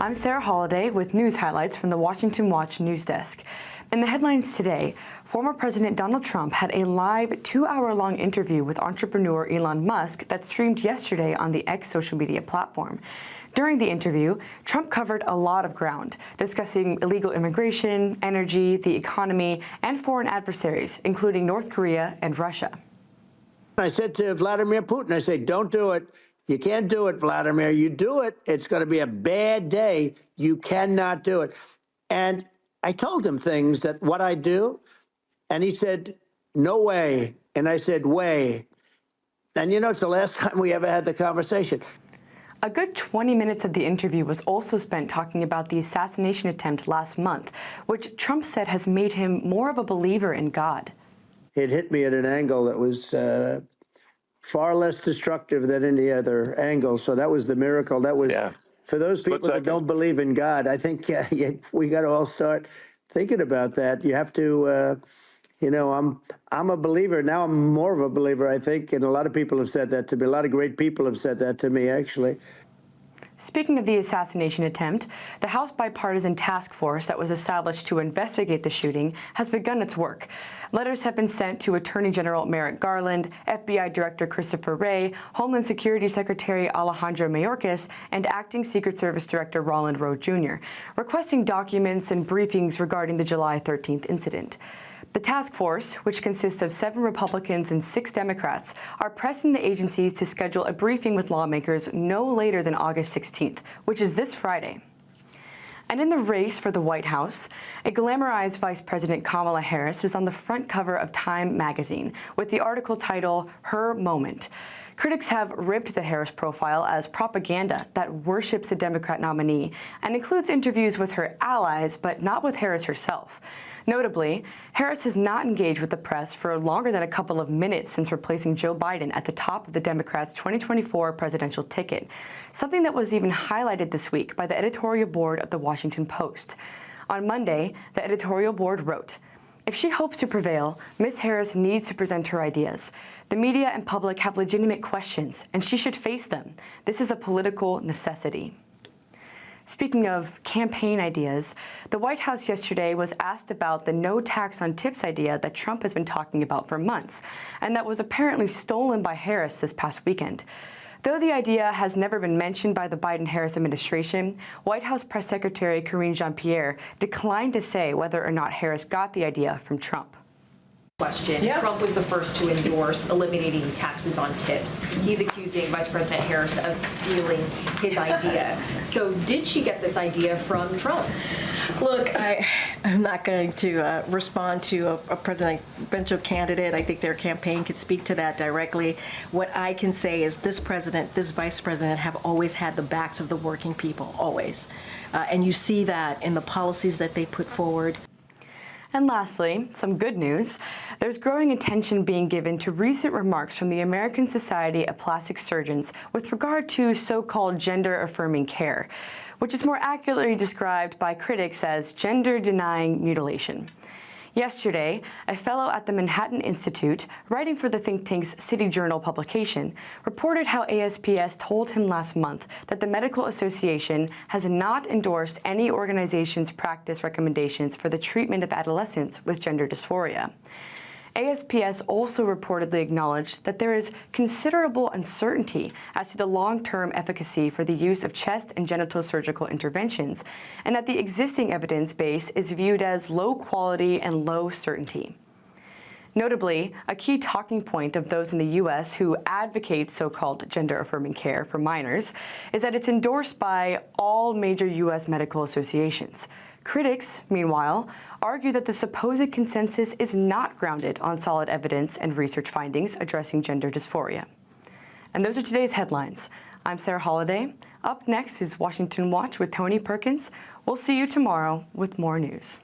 I'm Sarah Holliday with news highlights from the Washington Watch news desk. In the headlines today, former President Donald Trump had a live 2-hour-long interview with entrepreneur Elon Musk that streamed yesterday on the X social media platform. During the interview, Trump covered a lot of ground, discussing illegal immigration, energy, the economy, and foreign adversaries, including North Korea and Russia. I said to Vladimir Putin, I said, don't do it. You can't do it, Vladimir. You do it, it's going to be a bad day. You cannot do it. And I told him things that what I do, and he said, no way. And I said, way. And you know, it's the last time we ever had the conversation. A good 20 minutes of the interview was also spent talking about the assassination attempt last month, which Trump said has made him more of a believer in God. It hit me at an angle that was far less destructive than any other angle. So that was the miracle. That was, for those people that don't believe in God, I think we got to all start thinking about that. You have to, you know, I'm a believer. Now I'm more of a believer, I think, and a lot of people have said that to me. A lot of great people have said that to me, actually. Speaking of the assassination attempt, the House bipartisan task force that was established to investigate the shooting has begun its work. Letters have been sent to Attorney General Merrick Garland, FBI Director Christopher Wray, Homeland Security Secretary Alejandro Mayorkas, and Acting Secret Service Director Roland Rowe Jr., requesting documents and briefings regarding the July 13th incident. The task force, which consists of 7 Republicans and 6 Democrats, are pressing the agencies to schedule a briefing with lawmakers no later than August 16th, which is this Friday. And in the race for the White House, a glamorized Vice President Kamala Harris is on the front cover of Time magazine with the article title, Her Moment. Critics have ribbed the Harris profile as propaganda that worships the Democrat nominee and includes interviews with her allies, but not with Harris herself. Notably, Harris has not engaged with the press for longer than a couple of minutes since replacing Joe Biden at the top of the Democrats' 2024 presidential ticket, something that was even highlighted this week by the editorial board of The Washington Post. On Monday, the editorial board wrote, "If she hopes to prevail, Ms. Harris needs to present her ideas. The media and public have legitimate questions, and she should face them. This is a political necessity." Speaking of campaign ideas, the White House yesterday was asked about the no tax on tips idea that Trump has been talking about for months, and that was apparently stolen by Harris this past weekend. Though the idea has never been mentioned by the Biden-Harris administration, White House Press Secretary Karine Jean-Pierre declined to say whether or not Harris got the idea from Trump. Question. Trump was the first to endorse eliminating taxes on tips. He's accusing Vice President Harris of stealing his idea. So did she get this idea from Trump? Look, I'm not going to respond to a presidential candidate. I think their campaign could speak to that directly. What I can say is this president, this vice president have always had the backs of the working people, always. And you see that in the policies that they put forward. And lastly, some good news. There's growing attention being given to recent remarks from the American Society of Plastic Surgeons with regard to so-called gender-affirming care, which is more accurately described by critics as gender-denying mutilation. Yesterday, a fellow at the Manhattan Institute, writing for the think tank's City Journal publication, reported how ASPS told him last month that the Medical Association has not endorsed any organization's practice recommendations for the treatment of adolescents with gender dysphoria. ASPS also reportedly acknowledged that there is considerable uncertainty as to the long-term efficacy for the use of chest and genital surgical interventions, and that the existing evidence base is viewed as low quality and low certainty. Notably, a key talking point of those in the U.S. who advocate so-called gender-affirming care for minors is that it's endorsed by all major U.S. medical associations. Critics, meanwhile, argue that the supposed consensus is not grounded on solid evidence and research findings addressing gender dysphoria. And those are today's headlines. I'm Sarah Holliday. Up next is Washington Watch with Tony Perkins. We'll see you tomorrow with more news.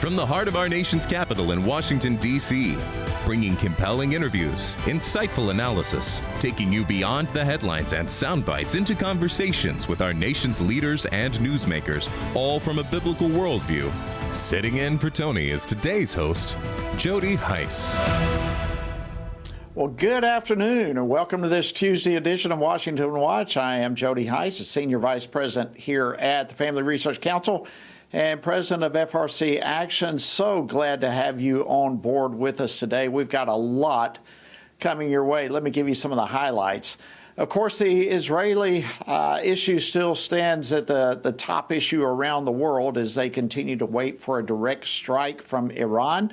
From the heart of our nation's capital in Washington, D.C., bringing compelling interviews, insightful analysis, taking you beyond the headlines and sound bites into conversations with our nation's leaders and newsmakers, all from a biblical worldview. Sitting in for Tony is today's host, Jody Heiss. Well, good afternoon, and welcome to this Tuesday edition of Washington Watch. I am Jody Heiss, a Senior Vice President here at the Family Research Council and President of FRC Action. So glad to have you on board with us today. We've got a lot coming your way. Let me give you some of the highlights. Of course, the Israeli issue still stands at the top issue around the world as they continue to wait for a direct strike from Iran.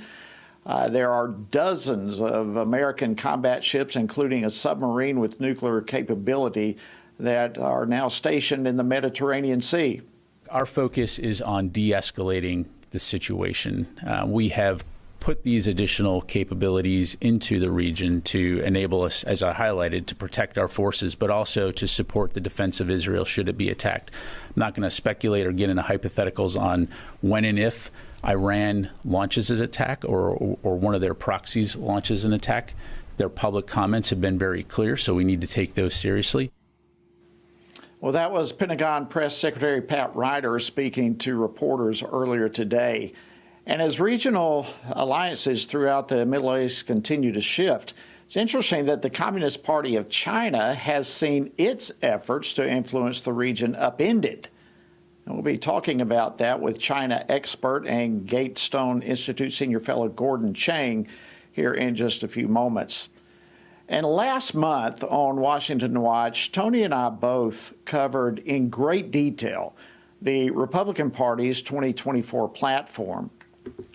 There are dozens of American combat ships, including a submarine with nuclear capability, that are now stationed in the Mediterranean Sea. Our focus is on de-escalating the situation. We have put these additional capabilities into the region to enable us, as I highlighted, to protect our forces, but also to support the defense of Israel should it be attacked. I'm not going to speculate or get into hypotheticals on when and if Iran launches an attack or one of their proxies launches an attack. Their public comments have been very clear, so we need to take those seriously. Well, that was Pentagon Press Secretary Pat Ryder speaking to reporters earlier today. And as regional alliances throughout the Middle East continue to shift, it's interesting that the Communist Party of China has seen its efforts to influence the region upended. And we'll be talking about that with China expert and Gatestone Institute Senior Fellow Gordon Chang here in just a few moments. And last month on Washington Watch, Tony and I both covered in great detail the Republican Party's 2024 platform.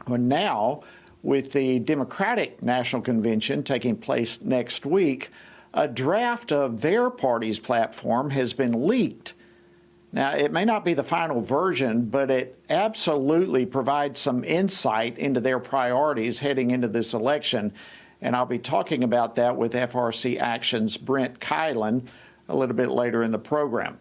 Well, now, with the Democratic National Convention taking place next week, a draft of their party's platform has been leaked. Now, it may not be the final version, but it absolutely provides some insight into their priorities heading into this election. And I'll be talking about that with FRC Action's Brent Kylan a little bit later in the program.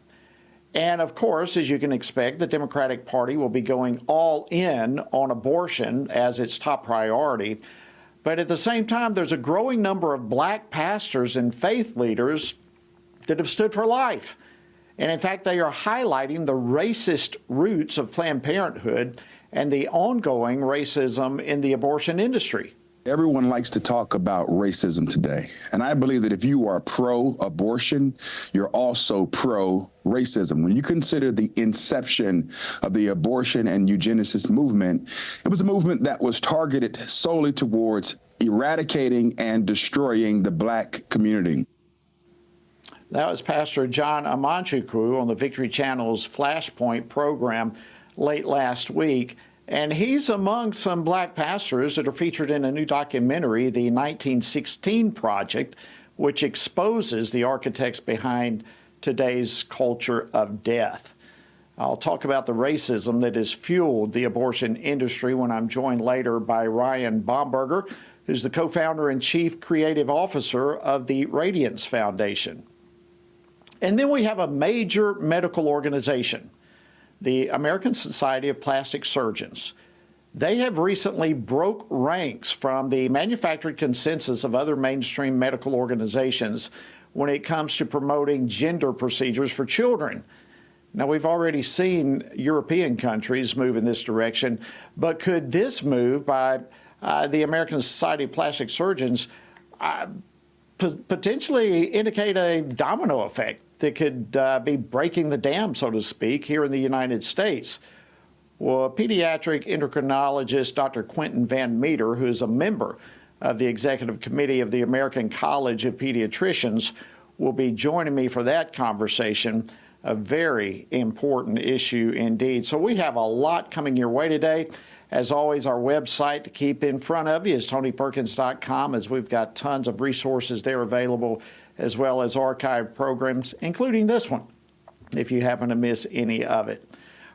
And of course, as you can expect, the Democratic Party will be going all in on abortion as its top priority. But at the same time, there's a growing number of black pastors and faith leaders that have stood for life. And in fact, they are highlighting the racist roots of Planned Parenthood and the ongoing racism in the abortion industry. Everyone likes to talk about racism today. And I believe that if you are pro-abortion, you're also pro-racism. When you consider the inception of the abortion and eugenicist movement, it was a movement that was targeted solely towards eradicating and destroying the black community. That was Pastor John Amanchukwu on the Victory Channel's Flashpoint program late last week. And he's among some black pastors that are featured in a new documentary, the 1916 Project, which exposes the architects behind today's culture of death. I'll talk about the racism that has fueled the abortion industry when I'm joined later by Ryan Bomberger, who's the co-founder and chief creative officer of the Radiance Foundation. And then we have a major medical organization, the American Society of Plastic Surgeons. They have recently broke ranks from the manufactured consensus of other mainstream medical organizations when it comes to promoting gender procedures for children. Now, we've already seen European countries move in this direction, but could this move by the American Society of Plastic Surgeons potentially indicate a domino effect that could be breaking the dam, so to speak, here in the United States? Well, pediatric endocrinologist Dr. Quentin Van Meter, who is a member of the executive committee of the American College of Pediatricians, will be joining me for that conversation, a very important issue indeed. So we have a lot coming your way today. As always, our website to keep in front of you is tonyperkins.com, as we've got tons of resources there available, as well as archived programs, including this one, if you happen to miss any of it.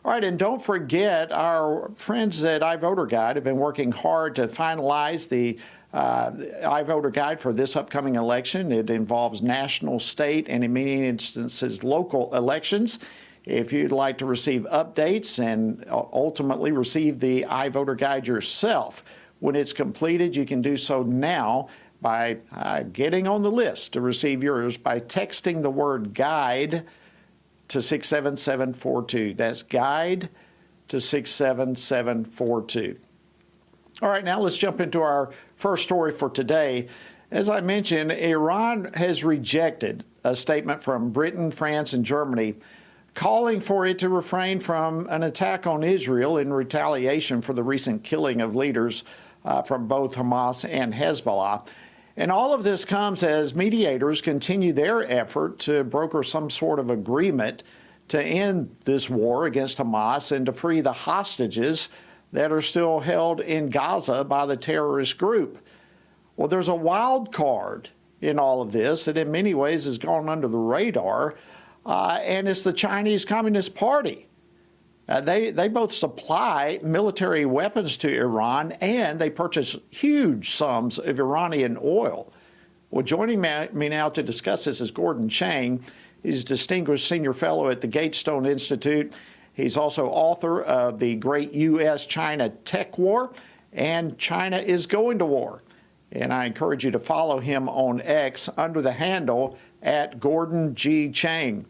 All right, and don't forget, our friends at iVoter Guide have been working hard to finalize the iVoter Guide for this upcoming election. It involves national, state, and in many instances, local elections. If you'd like to receive updates and ultimately receive the iVoter Guide yourself when it's completed, you can do so now by getting on the list to receive yours by texting the word GUIDE to 67742. That's GUIDE to 67742. All right, now let's jump into our first story for today. As I mentioned, Iran has rejected a statement from Britain, France, and Germany calling for it to refrain from an attack on Israel in retaliation for the recent killing of leaders from both Hamas and Hezbollah. And all of this comes as mediators continue their effort to broker some sort of agreement to end this war against Hamas and to free the hostages that are still held in Gaza by the terrorist group. Well, there's a wild card in all of this that in many ways has gone under the radar, and it's the Chinese Communist Party. They both supply military weapons to Iran, and they purchase huge sums of Iranian oil. Well, joining me now to discuss this is Gordon Chang. He's a distinguished senior fellow at the Gatestone Institute. He's also author of The Great U.S.-China Tech War and China is Going to War. And I encourage you to follow him on X under the handle at Gordon G. Chang.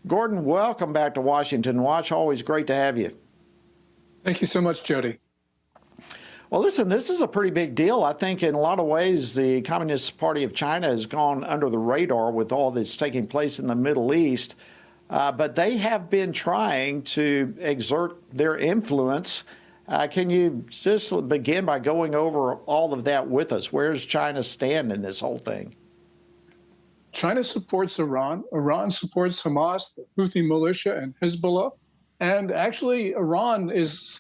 Gordon, welcome back to Washington Watch. Always great to have you. Thank you so much, Jody. Well, listen, this is a pretty big deal. I think in a lot of ways, the Communist Party of China has gone under the radar with all that's taking place in the Middle East. But they have been trying to exert their influence. Can you just begin by going over all of that with us? Where does China stand in this whole thing? China supports Iran. Iran supports Hamas, the Houthi militia, and Hezbollah. And actually, Iran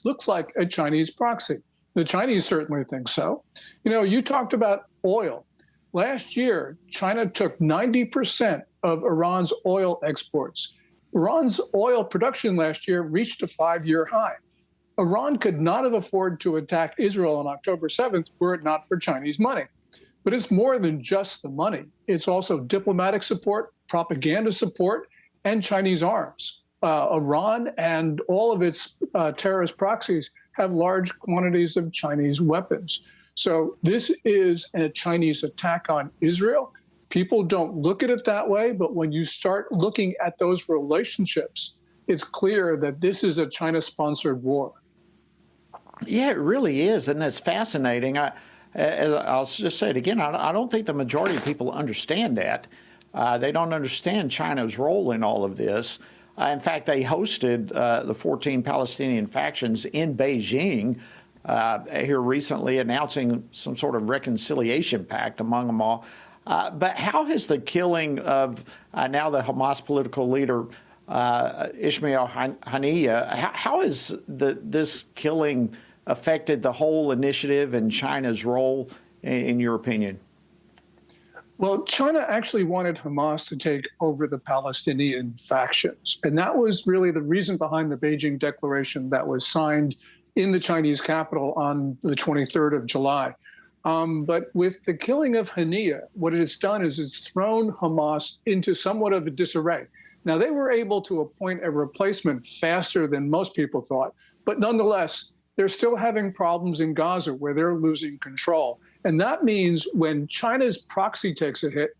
looks like a Chinese proxy. The Chinese certainly think so. You know, you talked about oil. Last year, China took 90% of Iran's oil exports. Iran's oil production last year reached a 5-year high. Iran could not have afforded to attack Israel on October 7th were it not for Chinese money. But it's more than just the money. It's also diplomatic support, propaganda support, and Chinese arms. Iran and all of its terrorist proxies have large quantities of Chinese weapons. So this is a Chinese attack on Israel. People don't look at it that way, but when you start looking at those relationships, it's clear that this is a China-sponsored war. Yeah, it really is, and that's fascinating. I'll just say it again, I don't think the majority of people understand that. They don't understand China's role in all of this. In fact, they hosted the 14 Palestinian factions in Beijing here recently, announcing some sort of reconciliation pact among them all. But how has the killing of now the Hamas political leader, Ismail Haniyeh, how has this killing affected the whole initiative and China's role, in your opinion? Well, China actually wanted Hamas to take over the Palestinian factions. And that was really the reason behind the Beijing Declaration that was signed in the Chinese capital on the 23rd of July. But with the killing of Haniyeh, what it has done is it's thrown Hamas into somewhat of a disarray. Now, they were able to appoint a replacement faster than most people thought, but nonetheless, they're still having problems in Gaza where they're losing control. And that means when China's proxy takes a hit,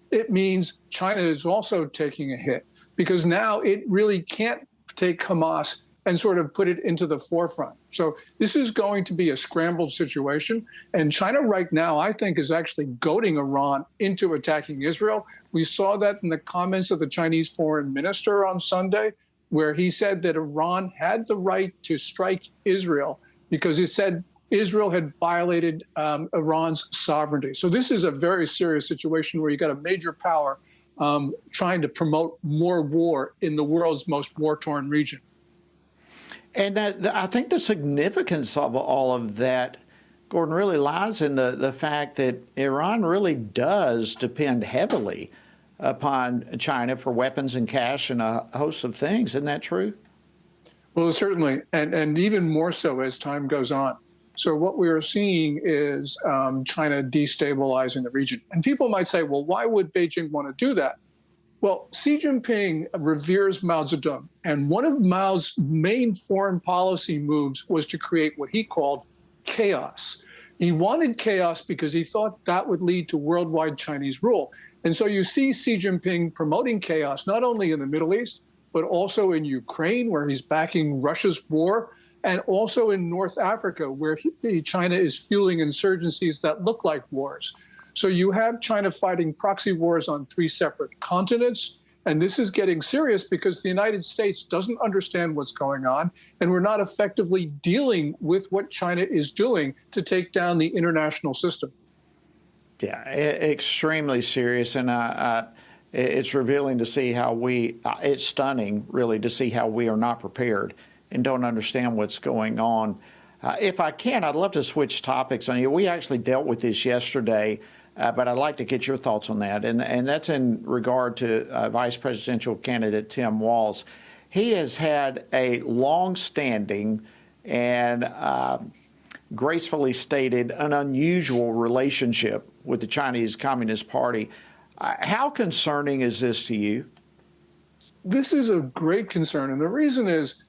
it means China is also taking a hit because now it really can't take Hamas and sort of put it into the forefront. So this is going to be a scrambled situation. And China right now, I think, is actually goading Iran into attacking Israel. We saw that in the comments of the Chinese foreign minister on Sunday, where he said that Iran had the right to strike Israel because he said Israel had violated Iran's sovereignty. So this is a very serious situation where you got a major power trying to promote more war in the world's most war-torn region. And I think the significance of all of that, Gordon, really lies in the fact that Iran really does depend heavily upon China for weapons and cash and a host of things. Isn't that true? Well, certainly, and even more so as time goes on. So what we are seeing is China destabilizing the region. And people might say, well, why would Beijing want to do that? Well, Xi Jinping reveres Mao Zedong. And one of Mao's main foreign policy moves was to create what he called chaos. He wanted chaos because he thought that would lead to worldwide Chinese rule. And so you see Xi Jinping promoting chaos, not only in the Middle East, but also in Ukraine, where he's backing Russia's war and also in North Africa, where China is fueling insurgencies that look like wars. So you have China fighting proxy wars on 3 separate continents. And this is getting serious because the United States doesn't understand what's going on, and we're not effectively dealing with what China is doing to take down the international system. Yeah, extremely serious, and it's revealing to see how it's stunning, really, to see how we are not prepared and don't understand what's going on. If I can, I'd love to switch topics on you. We actually dealt with this yesterday, but I'd like to get your thoughts on that, and that's in regard to Vice Presidential candidate Tim Walz. He has had a long-standing and gracefully stated an unusual relationship with the Chinese Communist Party. How concerning is this to you? This is a great concern, and the reason is,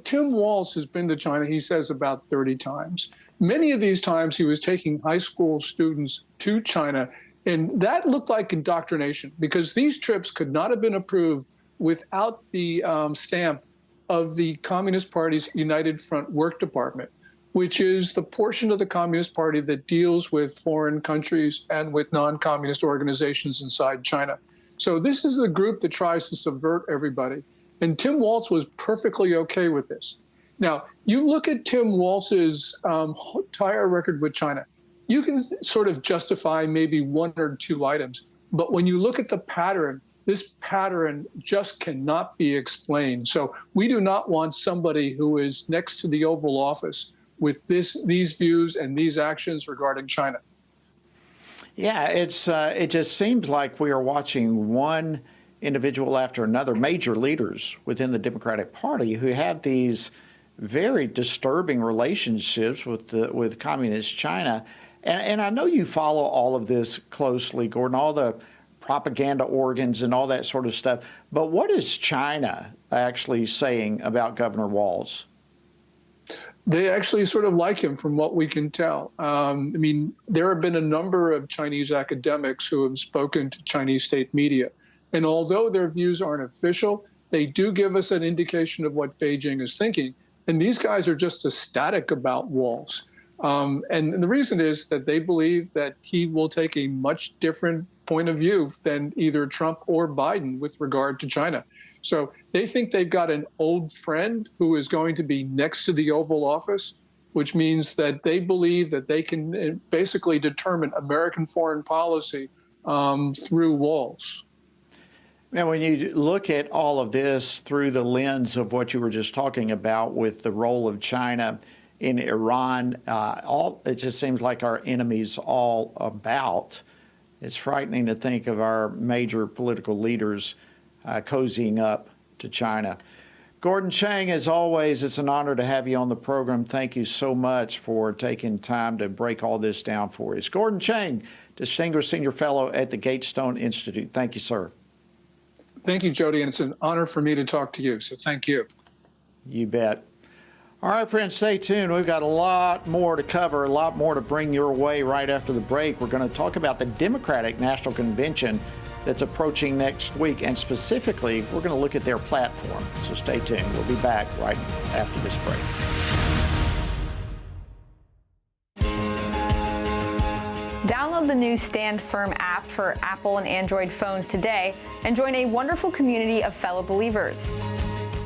Tim Walz has been to China, he says, about 30 times. Many of these times he was taking high school students to China, and that looked like indoctrination because these trips could not have been approved without the stamp of the Communist Party's United Front Work Department, which is the portion of the Communist Party that deals with foreign countries and with non-communist organizations inside China. So this is the group that tries to subvert everybody. And Tim Walz was perfectly okay with this. Now, you look at Tim Walz's entire record with China, you can sort of justify maybe 1 or 2 items. But when you look at the pattern, this pattern just cannot be explained. So we do not want somebody who is next to the Oval Office with these views and these actions regarding China. Yeah, it just seems like we are watching one individual after another, major leaders within the Democratic Party who have these very disturbing relationships with communist China. And I know you follow all of this closely, Gordon, all the propaganda organs and all that sort of stuff. But what is China actually saying about Governor Walz? They actually sort of like him from what we can tell. There have been a number of Chinese academics who have spoken to Chinese state media. And although their views aren't official, they do give us an indication of what Beijing is thinking. And these guys are just ecstatic about Walz. And the reason is that they believe that he will take a much different point of view than either Trump or Biden with regard to China. So they think they've got an old friend who is going to be next to the Oval Office, which means that they believe that they can basically determine American foreign policy through Walz. And when you look at all of this through the lens of what you were just talking about with the role of China in Iran, it just seems like our enemies all about. It's frightening to think of our major political leaders cozying up to China. Gordon Chang, as always, it's an honor to have you on the program. Thank you so much for taking time to break all this down for us. Gordon Chang, Distinguished Senior Fellow at the Gatestone Institute. Thank you, sir. Thank you, Jody, and it's an honor for me to talk to you, so thank you. You bet. All right, friends, stay tuned. We've got a lot more to cover, a lot more to bring your way right after the break. We're going to talk about the Democratic National Convention that's approaching next week, and specifically, we're going to look at their platform. So stay tuned. We'll be back right after this break. Download the new Stand Firm app for Apple and Android phones today and join a wonderful community of fellow believers.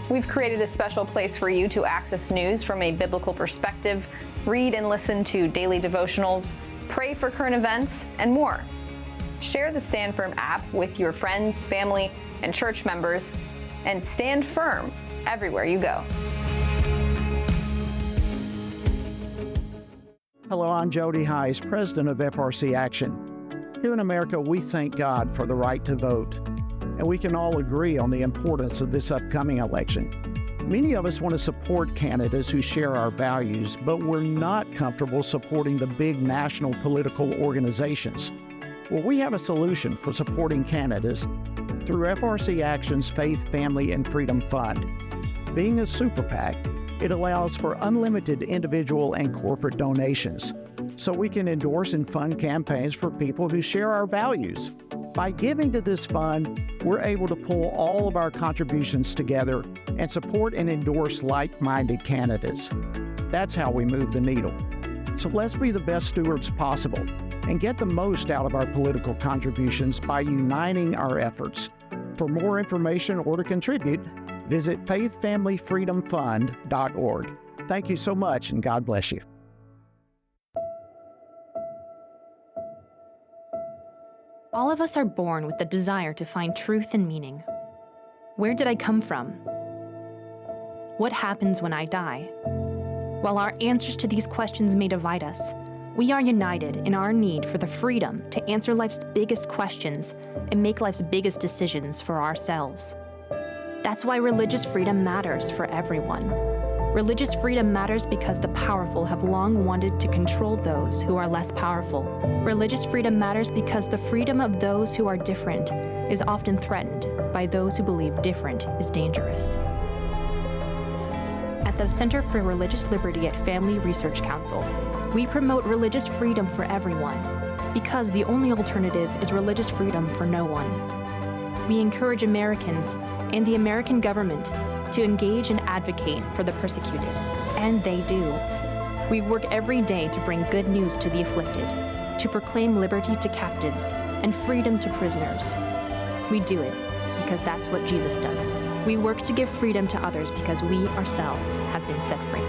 We've created a special place for you to access news from a biblical perspective, read and listen to daily devotionals, pray for current events, and more. Share the Stand Firm app with your friends, family, and church members, and stand firm everywhere you go. Hello, I'm Jody Heiss, president of FRC Action. Here in America, we thank God for the right to vote, and we can all agree on the importance of this upcoming election. Many of us want to support candidates who share our values, but we're not comfortable supporting the big national political organizations. Well, we have a solution for supporting candidates through FRC Action's Faith, Family, and Freedom Fund. Being a super PAC, it allows for unlimited individual and corporate donations, so we can endorse and fund campaigns for people who share our values. By giving to this fund, we're able to pull all of our contributions together and support and endorse like-minded candidates. That's how we move the needle. So let's be the best stewards possible and get the most out of our political contributions by uniting our efforts. For more information or to contribute, visit faithfamilyfreedomfund.org. Thank you so much, and God bless you. All of us are born with the desire to find truth and meaning. Where did I come from? What happens when I die? While our answers to these questions may divide us, we are united in our need for the freedom to answer life's biggest questions and make life's biggest decisions for ourselves. That's why religious freedom matters for everyone. Religious freedom matters because the powerful have long wanted to control those who are less powerful. Religious freedom matters because the freedom of those who are different is often threatened by those who believe different is dangerous. At the Center for Religious Liberty at Family Research Council, we promote religious freedom for everyone because the only alternative is religious freedom for no one. We encourage Americans and the American government to engage and advocate for the persecuted, and they do. We work every day to bring good news to the afflicted, to proclaim liberty to captives and freedom to prisoners. We do it because that's what Jesus does. We work to give freedom to others because we ourselves have been set free.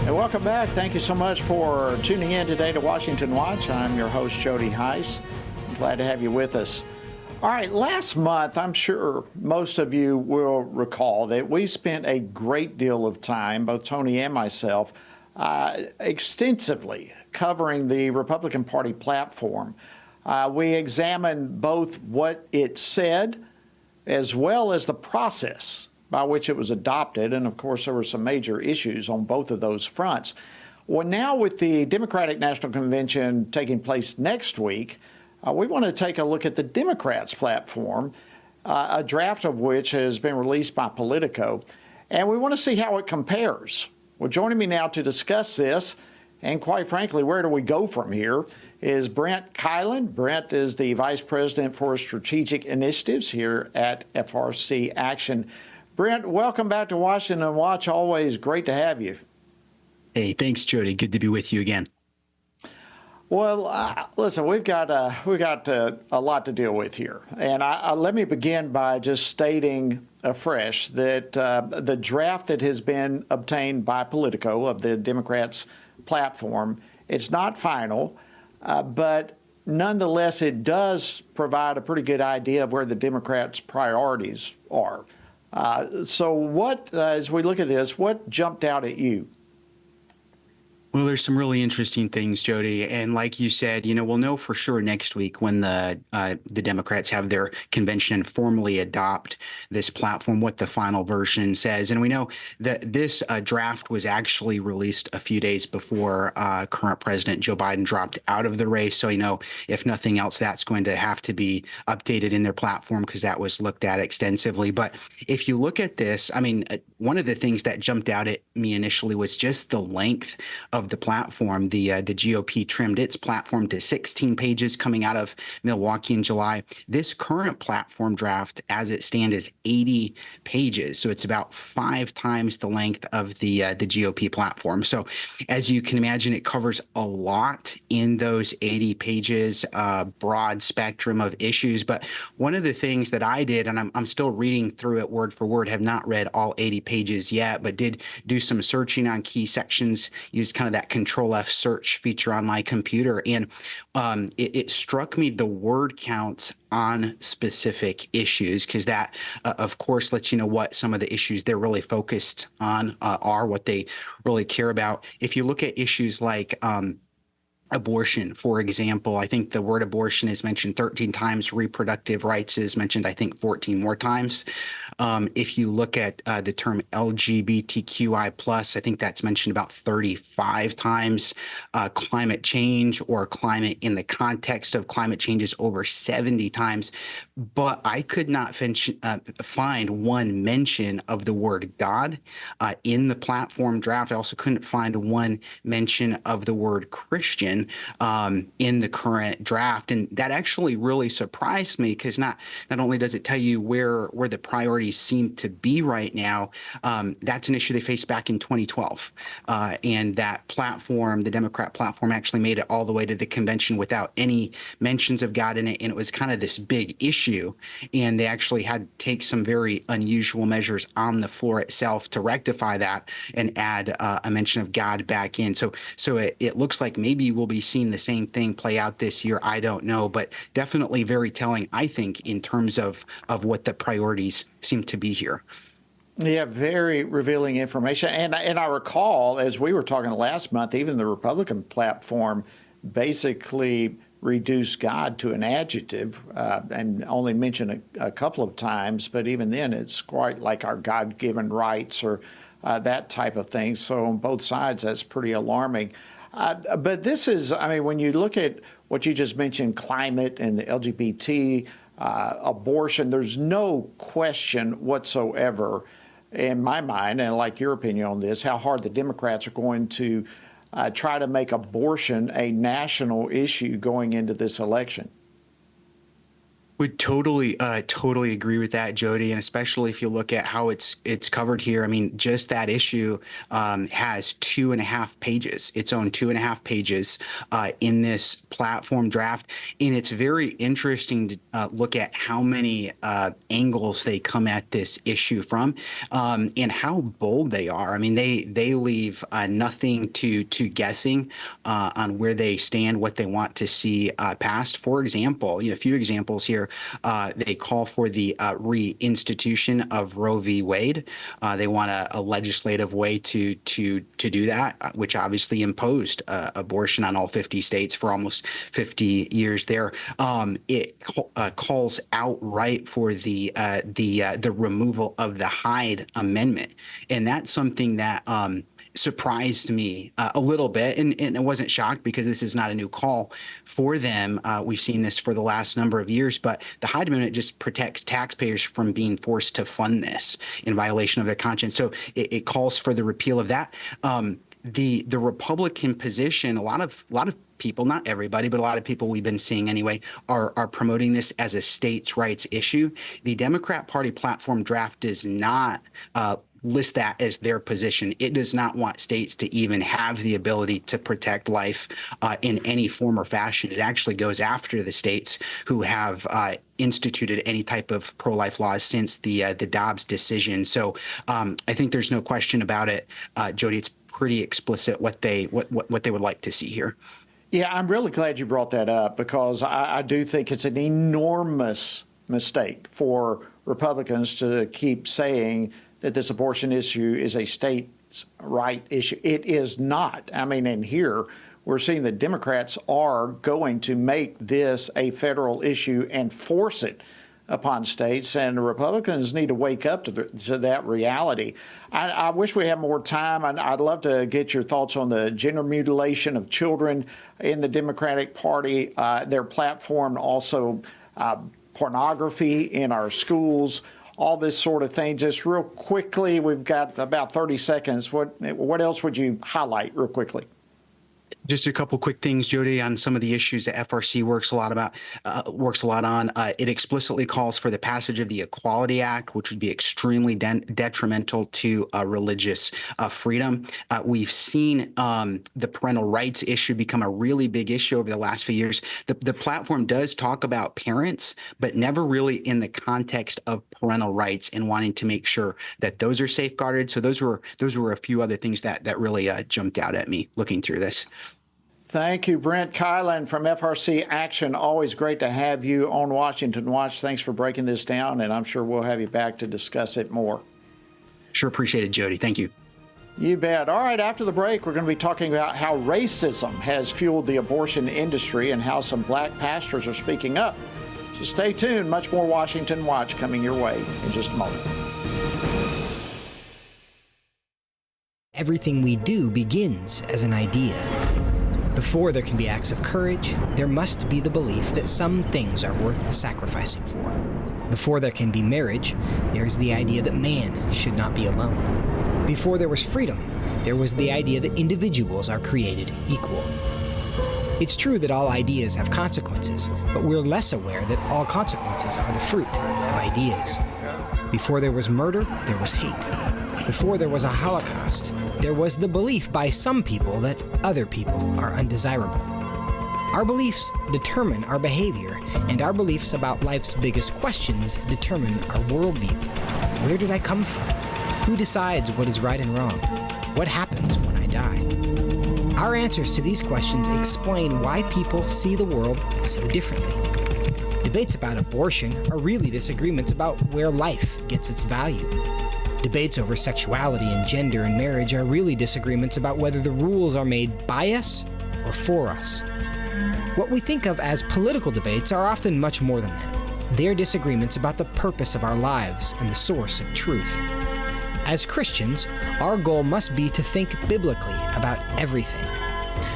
Welcome back. Thank you so much for tuning in today to Washington Watch. I'm your host, Jody Heiss. Glad to have you with us. All right, last month, I'm sure most of you will recall that we spent a great deal of time, both Tony and myself, extensively covering the Republican Party platform. We examined both what it said as well as the process by which it was adopted. And of course, there were some major issues on both of those fronts. Well, now with the Democratic National Convention taking place next week, we want to take a look at the Democrats' platform, a draft of which has been released by Politico, and we want to see how it compares. Well, joining me now to discuss this, and quite frankly, where do we go from here, is Brent Kylan. Brent is the Vice President for Strategic Initiatives here at FRC Action. Brent, welcome back to Washington Watch. Always great to have you. Hey, thanks, Jody. Good to be with you again. Well, listen, we've got a lot to deal with here, and let me begin by just stating afresh that the draft that has been obtained by Politico of the Democrats' platform, it's not final, but nonetheless, it does provide a pretty good idea of where the Democrats' priorities are. So what, as we look at this, what jumped out at you? Well, there's some really interesting things, Jody. And like you said, we'll know for sure next week when the Democrats have their convention and formally adopt this platform, what the final version says. And we know that this draft was actually released a few days before current President Joe Biden dropped out of the race. So, if nothing else, that's going to have to be updated in their platform because that was looked at extensively. But if you look at this, one of the things that jumped out at me initially was just the length of the platform. The GOP trimmed its platform to 16 pages coming out of Milwaukee in July. This current platform draft, as it stands, is 80 pages. So it's about 5 times the length of the GOP platform. So as you can imagine, it covers a lot in those 80 pages, broad spectrum of issues. But one of the things that I did, and I'm still reading through it word for word, have not read all 80 pages yet, but did do some searching on key sections, used kind of that Control F search feature on my computer. And it struck me the word counts on specific issues, because that, of course, lets you know what some of the issues they're really focused on are, what they really care about. If you look at issues like abortion, for example, I think the word abortion is mentioned 13 times. Reproductive rights is mentioned, I think, 14 more times. If you look at the term LGBTQI+, I think that's mentioned about 35 times. Climate change or climate in the context of climate change is over 70 times. But I could not find one mention of the word God in the platform draft. I also couldn't find one mention of the word Christian in the current draft. And that actually really surprised me, because not only does it tell you where the priorities seem to be right now, that's an issue they faced back in 2012. And that platform, the Democrat platform, actually made it all the way to the convention without any mentions of God in it. And it was kind of this big issue. And they actually had to take some very unusual measures on the floor itself to rectify that and add a mention of God back in. So it looks like maybe we'll be seeing the same thing play out this year. I don't know, but definitely very telling, I think, in terms of what the priorities seem to be here. Yeah, very revealing information. And I recall, as we were talking last month, even the Republican platform basically reduced God to an adjective and only mentioned a couple of times. But even then, it's quite like our God-given rights or that type of thing. So on both sides, that's pretty alarming. But this is, I mean, when you look at what you just mentioned, climate and the LGBT, abortion, there's no question whatsoever in my mind, and I'd like your opinion on this, how hard the Democrats are going to try to make abortion a national issue going into this election. Would totally agree with that, Jody, and especially if you look at how it's covered here. I mean, just that issue has 2.5 pages, its own 2.5 pages in this platform draft, and it's very interesting to look at how many angles they come at this issue from, and how bold they are. I mean, they leave nothing to guessing on where they stand, what they want to see passed. For example, a few examples here. They call for the reinstitution of Roe v. Wade. They want a legislative way to do that, which obviously imposed abortion on all 50 states for almost 50 years there. It calls outright for the removal of the Hyde Amendment, and that's something that surprised me a little bit, and I wasn't shocked because this is not a new call for them. We've seen this for the last number of years, but the Hyde Amendment just protects taxpayers from being forced to fund this in violation of their conscience. So it calls for the repeal of that. The Republican position, a lot of people, not everybody, but a lot of people we've been seeing anyway, are promoting this as a states' rights issue. The Democrat Party platform draft does not list that as their position. It does not want states to even have the ability to protect life in any form or fashion. It actually goes after the states who have instituted any type of pro-life laws since the Dobbs decision. So I think there's no question about it, Jody. It's pretty explicit what they would like to see here. Yeah, I'm really glad you brought that up, because I do think it's an enormous mistake for Republicans to keep saying that this abortion issue is a states' right issue. It is not. I mean, and here we're seeing the Democrats are going to make this a federal issue and force it upon states, and the Republicans need to wake up to that reality. I wish we had more time. I'd love to get your thoughts on the gender mutilation of children in the Democratic Party, their platform, also pornography in our schools, all this sort of thing. Just real quickly, we've got about 30 seconds. What else would you highlight real quickly? Just a couple quick things, Jody, on some of the issues that FRC works a lot on. It explicitly calls for the passage of the Equality Act, which would be extremely detrimental to religious freedom. We've seen the parental rights issue become a really big issue over the last few years. The platform does talk about parents, but never really in the context of parental rights and wanting to make sure that those are safeguarded. So those were a few other things that really jumped out at me looking through this. Thank you, Brent Kylan from FRC Action. Always great to have you on Washington Watch. Thanks for breaking this down, and I'm sure we'll have you back to discuss it more. Sure appreciate it, Jody. Thank you. You bet. All right, after the break, we're going to be talking about how racism has fueled the abortion industry and how some black pastors are speaking up. So stay tuned. Much more Washington Watch coming your way in just a moment. everything we do begins as an idea. Before there can be acts of courage, there must be the belief that some things are worth sacrificing for. Before there can be marriage, there is the idea that man should not be alone. Before there was freedom, there was the idea that individuals are created equal. It's true that all ideas have consequences, but we're less aware that all consequences are the fruit of ideas. Before there was murder, there was hate. Before there was a Holocaust, there was the belief by some people that other people are undesirable. Our beliefs determine our behavior, and our beliefs about life's biggest questions determine our worldview. Where did I come from? Who decides what is right and wrong? What happens when I die? Our answers to these questions explain why people see the world so differently. Debates about abortion are really disagreements about where life gets its value. Debates over sexuality and gender and marriage are really disagreements about whether the rules are made by us or for us. What we think of as political debates are often much more than that. They're disagreements about the purpose of our lives and the source of truth. As Christians, our goal must be to think biblically about everything.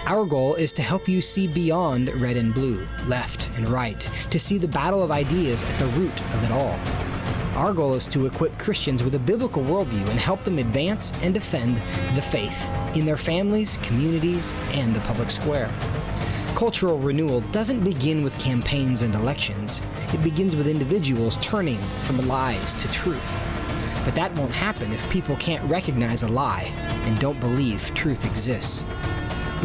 Our goal is to help you see beyond red and blue, left and right, to see the battle of ideas at the root of it all. Our goal is to equip Christians with a biblical worldview and help them advance and defend the faith in their families, communities, and the public square. Cultural renewal doesn't begin with campaigns and elections. It begins with individuals turning from lies to truth. But that won't happen if people can't recognize a lie and don't believe truth exists.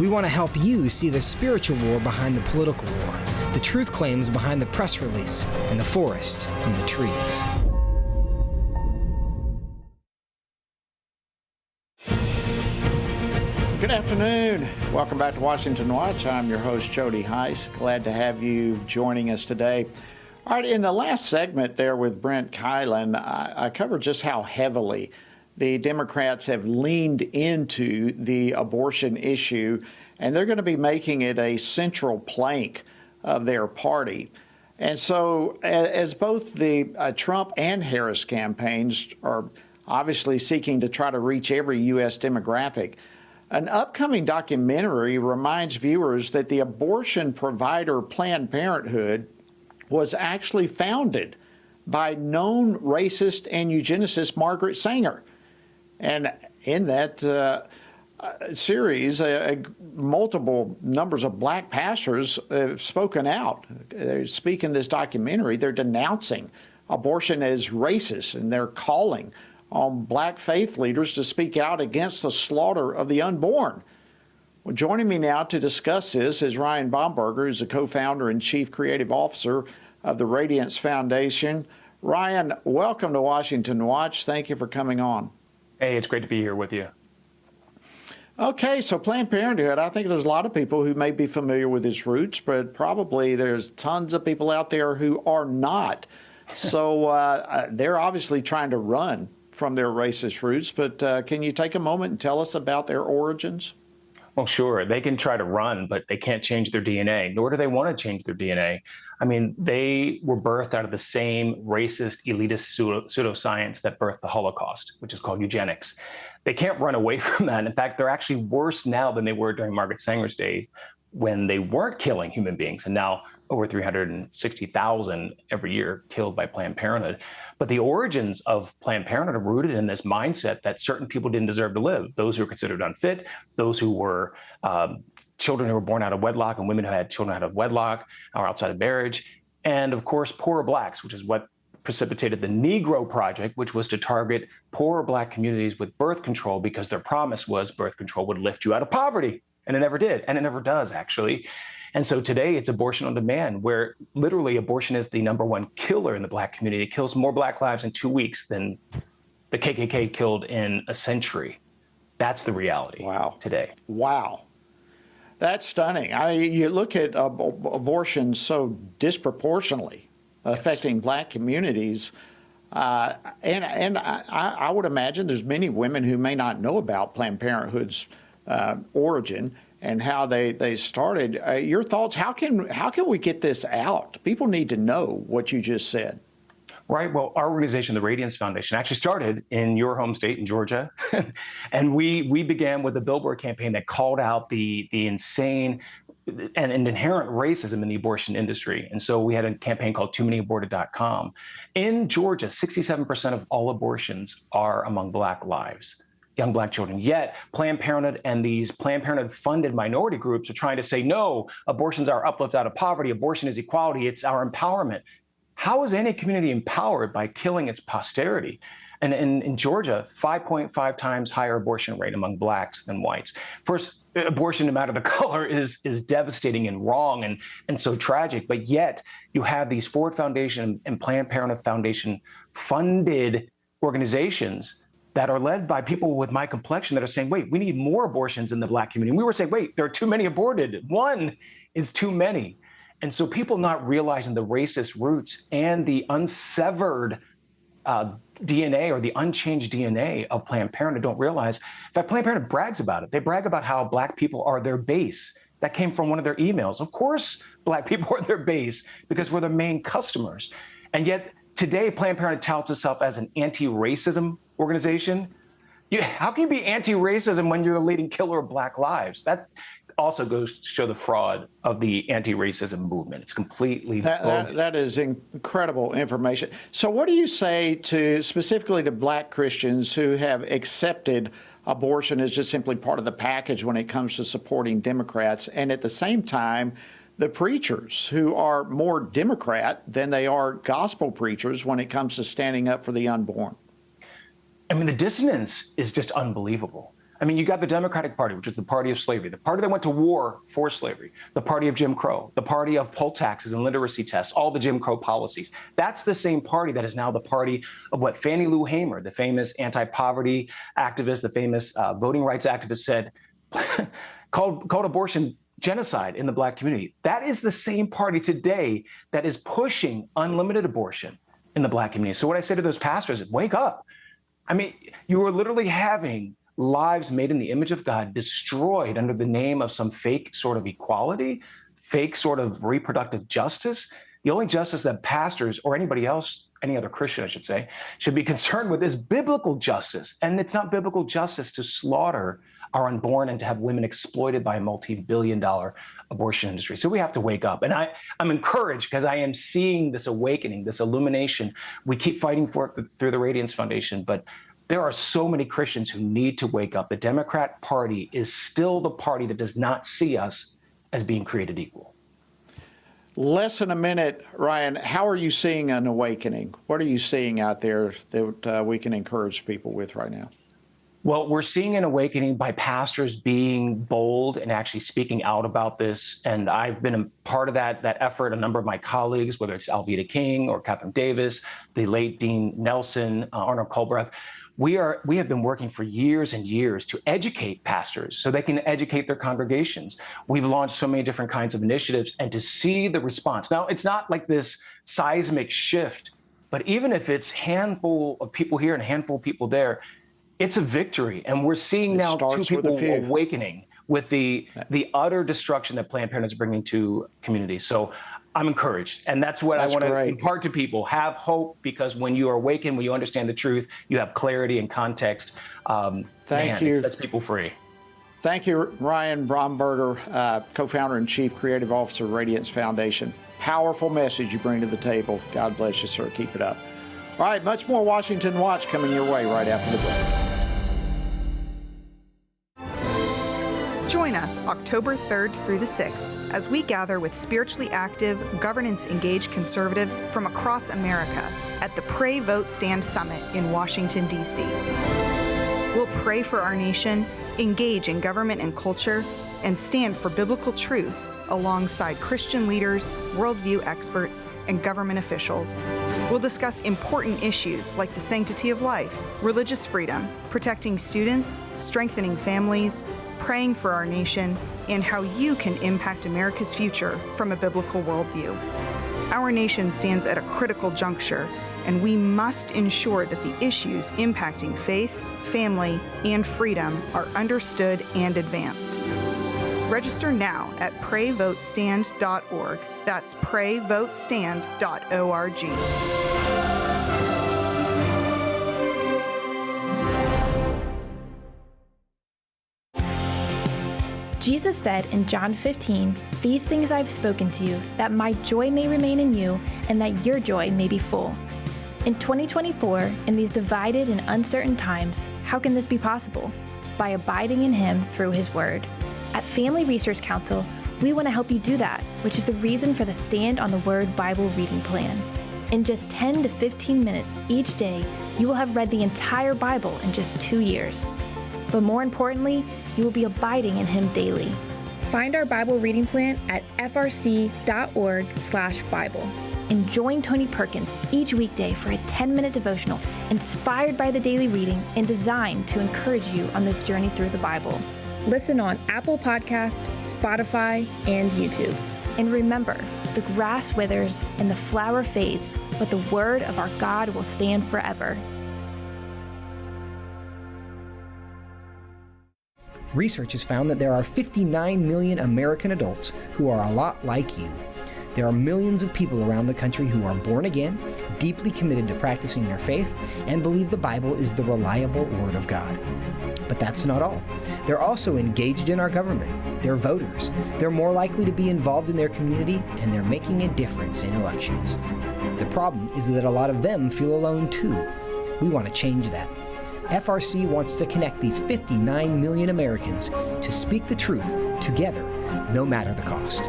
We want to help you see the spiritual war behind the political war, the truth claims behind the press release, and the forest from the trees. Good afternoon. Welcome back to Washington Watch. I'm your host, Jody Heiss. Glad to have you joining us today. All right, in the last segment there with Brent Kylan, I covered just how heavily the Democrats have leaned into the abortion issue, and they're going to be making it a central plank of their party. And so as both the Trump and Harris campaigns are obviously seeking to try to reach every U.S. demographic, an upcoming documentary reminds viewers that the abortion provider Planned Parenthood was actually founded by known racist and eugenicist Margaret Sanger. And in that series, multiple numbers of black pastors have spoken out. They speak in this documentary. They're denouncing abortion as racist, and they're calling on black faith leaders to speak out against the slaughter of the unborn. Well, joining me now to discuss this is Ryan Baumberger, who's the co-founder and chief creative officer of the Radiance Foundation. Ryan, welcome to Washington Watch. Thank you for coming on. Hey, it's great to be here with you. Okay, so Planned Parenthood, I think there's a lot of people who may be familiar with its roots, but probably there's tons of people out there who are not. So they're obviously trying to run from their racist roots, but can you take a moment and tell us about their origins? Well, sure. They can try to run, but they can't change their DNA, nor do they want to change their DNA. I mean, they were birthed out of the same racist, elitist pseudoscience that birthed the Holocaust, which is called eugenics. They can't run away from that. In fact, they're actually worse now than they were during Margaret Sanger's days when they weren't killing human beings, and now over 360,000 every year killed by Planned Parenthood. But the origins of Planned Parenthood are rooted in this mindset that certain people didn't deserve to live. Those who were considered unfit, those who were children who were born out of wedlock, and women who had children out of wedlock or outside of marriage. And of course, poor blacks, which is what precipitated the Negro Project, which was to target poor black communities with birth control because their promise was birth control would lift you out of poverty. And it never did. And it never does, actually. And so today it's abortion on demand, where literally abortion is the #1 killer in the black community. It kills more black lives in 2 weeks than the KKK killed in a century. That's the reality today. Wow. That's stunning. You look at abortion so disproportionately affecting black communities. And I would imagine there's many women who may not know about Planned Parenthood's origin and how they started. Your thoughts? How can we get this out? People need to know what you just said. Right. Well, our organization, the Radiance Foundation, actually started in your home state in Georgia. And we began with a billboard campaign that called out the insane and inherent racism in the abortion industry. And so we had a campaign called TooManyAborted.com. In Georgia, 67% of all abortions are among Black lives, young Black children. Yet Planned Parenthood and these Planned Parenthood funded minority groups are trying to say, no, abortion's our uplift out of poverty. Abortion is equality. It's our empowerment. How is any community empowered by killing its posterity? And in Georgia, 5.5 times higher abortion rate among Blacks than whites. First, abortion, no matter the color, is devastating and wrong and so tragic. But yet you have these Ford Foundation and Planned Parenthood Foundation funded organizations that are led by people with my complexion that are saying, wait, we need more abortions in the Black community. And we were saying, wait, there are too many aborted. One is too many. And so people not realizing the racist roots and the unsevered DNA or the unchanged DNA of Planned Parenthood don't realize. In fact, Planned Parenthood brags about it. They brag about how Black people are their base. That came from one of their emails. Of course, Black people are their base because we're their main customers. And yet today, Planned Parenthood touts itself as an anti-racism organization. How can you be anti-racism when you're the leading killer of Black lives? That also goes to show the fraud of the anti-racism movement. It's completely that is incredible information. So what do you say specifically to Black Christians who have accepted abortion as just simply part of the package when it comes to supporting Democrats, and at the same time, the preachers who are more Democrat than they are gospel preachers when it comes to standing up for the unborn? I mean, the dissonance is just unbelievable. I mean, you got the Democratic Party, which is the party of slavery, the party that went to war for slavery, the party of Jim Crow, the party of poll taxes and literacy tests, all the Jim Crow policies. That's the same party that is now the party of what Fannie Lou Hamer, the famous anti-poverty activist, the famous voting rights activist, said, called abortion genocide in the Black community. That is the same party today that is pushing unlimited abortion in the Black community. So what I say to those pastors is, wake up. I mean, you are literally having lives made in the image of God destroyed under the name of some fake sort of equality, fake sort of reproductive justice. The only justice that pastors or anybody else, any other Christian, I should say, should be concerned with is biblical justice. And it's not biblical justice to slaughter our unborn and to have women exploited by a multi-billion-dollar abortion industry. So we have to wake up. And I'm encouraged because I am seeing this awakening, this illumination. We keep fighting for it through the Radiance Foundation, but there are so many Christians who need to wake up. The Democrat Party is still the party that does not see us as being created equal. Less than a minute, Ryan, how are you seeing an awakening? What are you seeing out there that we can encourage people with right now? Well, we're seeing an awakening by pastors being bold and actually speaking out about this. And I've been a part of that effort. A number of my colleagues, whether it's Alveda King or Catherine Davis, the late Dean Nelson, Arnold Culbreth, we have been working for years and years to educate pastors so they can educate their congregations. We've launched so many different kinds of initiatives, and to see the response. Now, it's not like this seismic shift, but even if it's handful of people here and a handful of people there, it's a victory. And we're seeing now two people awakening with the utter destruction that Planned Parenthood is bringing to communities. So I'm encouraged. And that's what I want to impart to people. Have hope, because when you are awakened, when you understand the truth, you have clarity and context. Thank you. It sets people free. Thank you, Ryan Bromberger, co-founder and chief creative officer of Radiance Foundation. Powerful message you bring to the table. God bless you, sir. Keep it up. All right, much more Washington Watch coming your way right after the break. Join us October 3rd through the 6th as we gather with spiritually active, governance-engaged conservatives from across America at the Pray, Vote, Stand Summit in Washington, D.C. We'll pray for our nation, engage in government and culture, and stand for biblical truth alongside Christian leaders, worldview experts, and government officials. We'll discuss important issues like the sanctity of life, religious freedom, protecting students, strengthening families, praying for our nation, and how you can impact America's future from a biblical worldview. Our nation stands at a critical juncture, and we must ensure that the issues impacting faith, family, and freedom are understood and advanced. Register now at PrayVoteStand.org. That's PrayVoteStand.org. Jesus said in John 15, "These things I've spoken to you, that my joy may remain in you, and that your joy may be full." In 2024, in these divided and uncertain times, how can this be possible? By abiding in Him through His Word. At Family Research Council, we want to help you do that, which is the reason for the Stand on the Word Bible reading plan. In just 10 to 15 minutes each day, you will have read the entire Bible in just 2 years. But more importantly, you will be abiding in Him daily. Find our Bible reading plan at frc.org/Bible. And join Tony Perkins each weekday for a 10-minute devotional inspired by the daily reading and designed to encourage you on this journey through the Bible. Listen on Apple Podcasts, Spotify, and YouTube. And remember, the grass withers and the flower fades, but the word of our God will stand forever. Research has found that there are 59 million American adults who are a lot like you. There are millions of people around the country who are born again, deeply committed to practicing their faith, and believe the Bible is the reliable Word of God. But that's not all. They're also engaged in our government. They're voters. They're more likely to be involved in their community, and they're making a difference in elections. The problem is that a lot of them feel alone too. We want to change that. FRC wants to connect these 59 million Americans to speak the truth together, no matter the cost.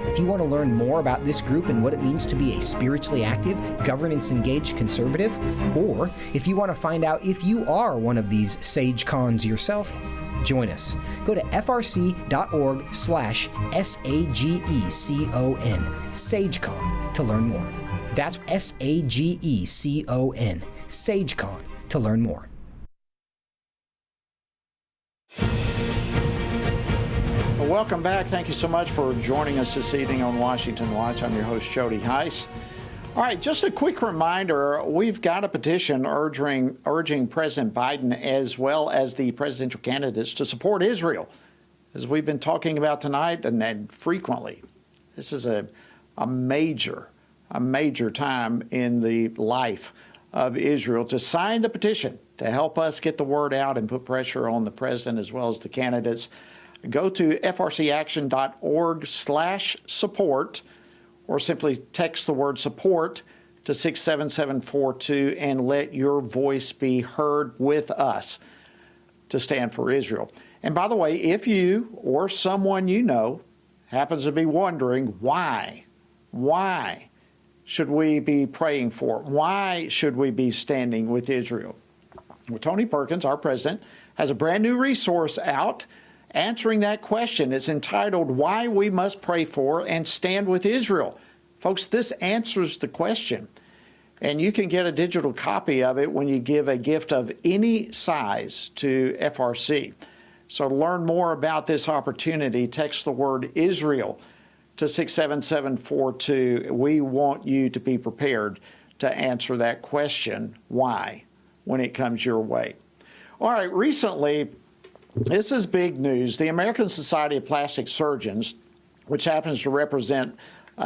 If you want to learn more about this group and what it means to be a spiritually active, governance-engaged conservative, or if you want to find out if you are one of these sage cons yourself, join us. Go to frc.org/SAGECON, SageCon, to learn more. That's SAGECON, SageCon, to learn more. Well, welcome back. Thank you so much for joining us this evening on Washington Watch. I'm your host, Jody Heiss. All right, just a quick reminder, we've got a petition urging President Biden as well as the presidential candidates to support Israel, as we've been talking about tonight and frequently. This is a major time in the life of Israel to sign the petition to help us get the word out and put pressure on the president as well as the candidates. Go to frcaction.org/support or simply text the word support to 67742 and let your voice be heard with us to stand for Israel. And by the way, if you or someone you know happens to be wondering why should we be praying for? Why should we be standing with Israel? Well, Tony Perkins, our president, has a brand new resource out answering that question. It's entitled, Why We Must Pray For and Stand with Israel. Folks, this answers the question. And you can get a digital copy of it when you give a gift of any size to FRC. So to learn more about this opportunity, text the word Israel to 67742. We want you to be prepared to answer that question, why, when it comes your way. All right, recently, this is big news. The American Society of Plastic Surgeons, which happens to represent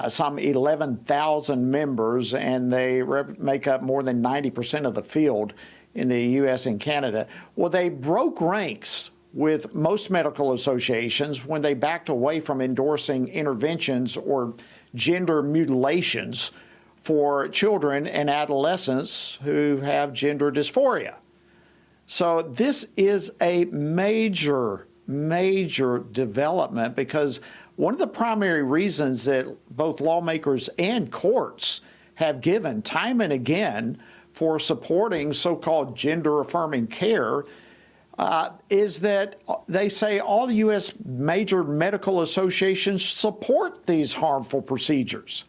some 11,000 members, and they make up more than 90% of the field in the U.S. and Canada. Well, they broke ranks with most medical associations when they backed away from endorsing interventions or gender mutilations for children and adolescents who have gender dysphoria. So this is a major development, because one of the primary reasons that both lawmakers and courts have given time and again for supporting so-called gender-affirming care is that they say all the U.S. major medical associations support these harmful procedures.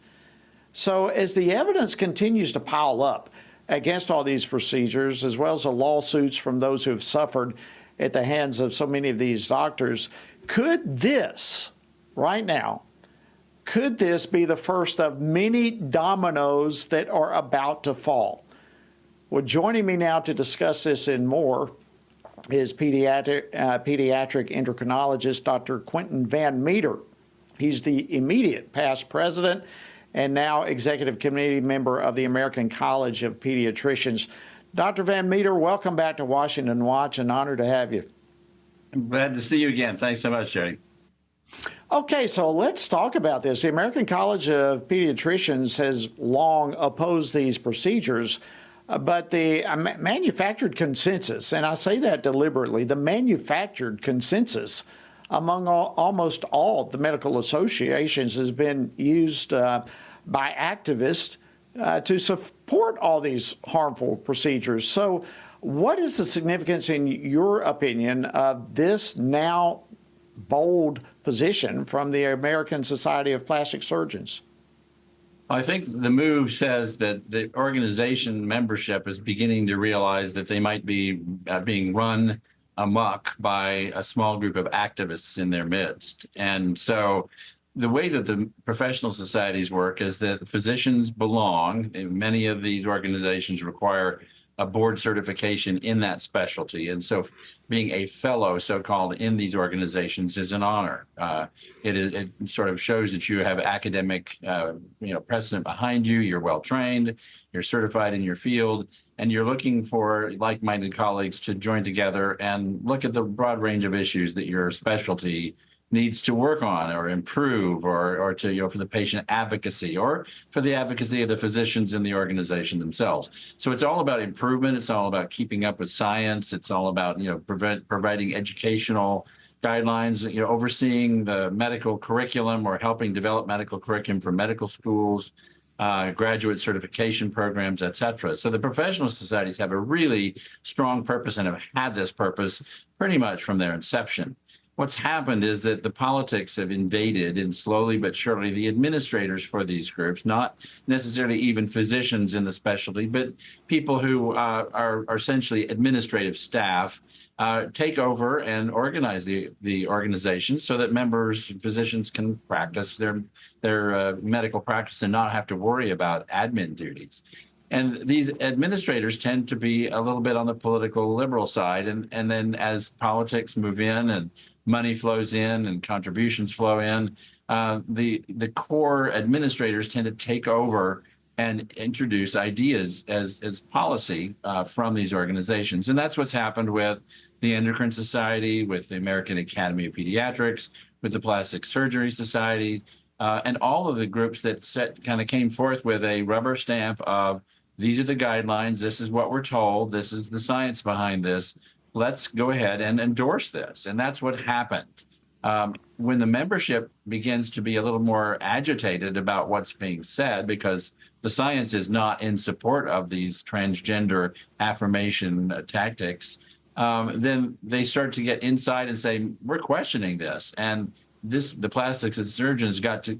So as the evidence continues to pile up against all these procedures, as well as the lawsuits from those who have suffered at the hands of so many of these doctors, could this, right now, could this be the first of many dominoes that are about to fall? Well, joining me now to discuss this and more is pediatric endocrinologist Dr. Quentin Van Meter. He's the immediate past president and now executive committee member of the American College of Pediatricians. Dr. Van Meter, welcome back to Washington Watch. An honor to have you. I'm glad to see you again. Thanks so much, Jerry. Okay, so let's talk about this. The American College of Pediatricians has long opposed these procedures, but the manufactured consensus, and I say that deliberately, the manufactured consensus among almost all the medical associations has been used by activists to support all these harmful procedures. So what is the significance, in your opinion, of this now bold position from the American Society of Plastic Surgeons? I think the move says that the organization membership is beginning to realize that they might be being run amok by a small group of activists in their midst. And so the way that the professional societies work is that physicians belong. Many of these organizations require a board certification in that specialty. And so being a fellow, so-called, in these organizations is an honor. It sort of shows that you have academic precedent behind you, you're well-trained, you're certified in your field, and you're looking for like-minded colleagues to join together and look at the broad range of issues that your specialty needs to work on or improve, or to, for the patient advocacy, or for the advocacy of the physicians in the organization themselves. So it's all about improvement. It's all about keeping up with science. It's all about, providing educational guidelines, overseeing the medical curriculum or helping develop medical curriculum for medical schools, graduate certification programs, et cetera. So the professional societies have a really strong purpose and have had this purpose pretty much from their inception. What's happened is that the politics have invaded, and slowly but surely the administrators for these groups, not necessarily even physicians in the specialty, but people who are essentially administrative staff, take over and organize the organization so that members, physicians, can practice their medical practice and not have to worry about admin duties. And these administrators tend to be a little bit on the political liberal side. And then as politics move in and money flows in and contributions flow in, the core administrators tend to take over and introduce ideas as policy from these organizations. And that's what's happened with the Endocrine Society, with the American Academy of Pediatrics, with the Plastic Surgery Society, and all of the groups that kind of came forth with a rubber stamp of, these are the guidelines, this is what we're told, this is the science behind this, let's go ahead and endorse this. And that's what happened. When the membership begins to be a little more agitated about what's being said, because the science is not in support of these transgender affirmation tactics, then they start to get inside and say, we're questioning this. And the plastics surgeons got to,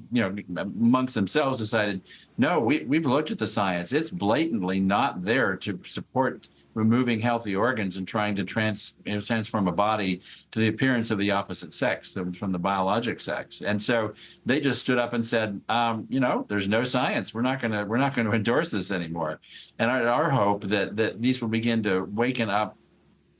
amongst themselves decided, no, we've looked at the science. It's blatantly not there to support removing healthy organs and trying to transform a body to the appearance of the opposite sex from the biologic sex. And so they just stood up and said, there's no science. We're not going to endorse this anymore. And our hope that these will begin to waken up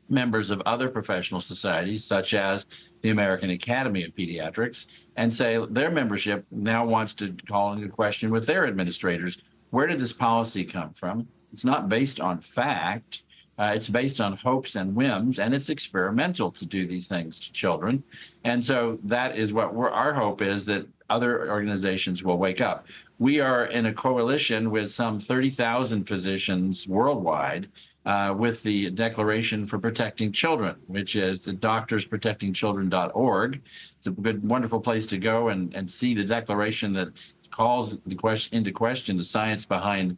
members of other professional societies, such as the American Academy of Pediatrics, and say their membership now wants to call into question with their administrators, where did this policy come from? It's not based on fact. It's based on hopes and whims, and it's experimental to do these things to children. And so that is what our hope is, that other organizations will wake up. We are in a coalition with some 30,000 physicians worldwide, with the Declaration for Protecting Children, which is the doctorsprotectingchildren.org. It's a good, wonderful place to go and see the declaration that calls into question the science behind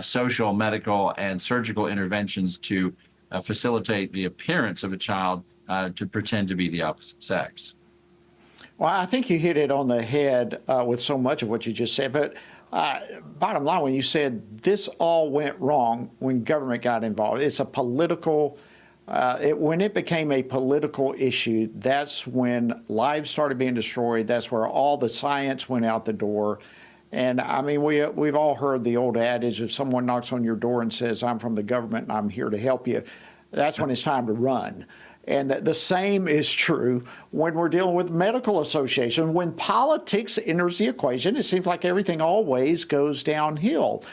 social, medical, and surgical interventions to facilitate the appearance of a child to pretend to be the opposite sex. Well, I think you hit it on the head with so much of what you just said, but bottom line, when you said this all went wrong when government got involved, it's a political, when it became a political issue, that's when lives started being destroyed. That's where all the science went out the door. And I mean, we've all heard the old adage, if someone knocks on your door and says, I'm from the government and I'm here to help you, that's when it's time to run. And the same is true when we're dealing with medical associations. When politics enters the equation, it seems like everything always goes downhill.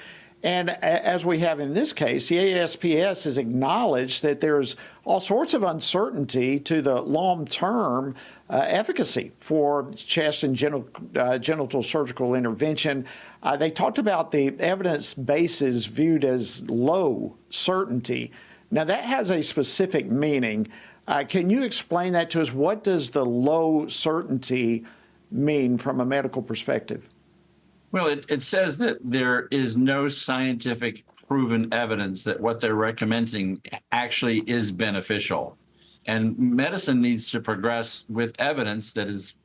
And as we have in this case, the ASPS has acknowledged that there's all sorts of uncertainty to the long-term efficacy for chest and genital surgical intervention. They talked about the evidence base is viewed as low certainty. Now, that has a specific meaning. Can you explain that to us? What does the low certainty mean from a medical perspective? Well, it says that there is no scientific proven evidence that what they're recommending actually is beneficial. And medicine needs to progress with evidence that is,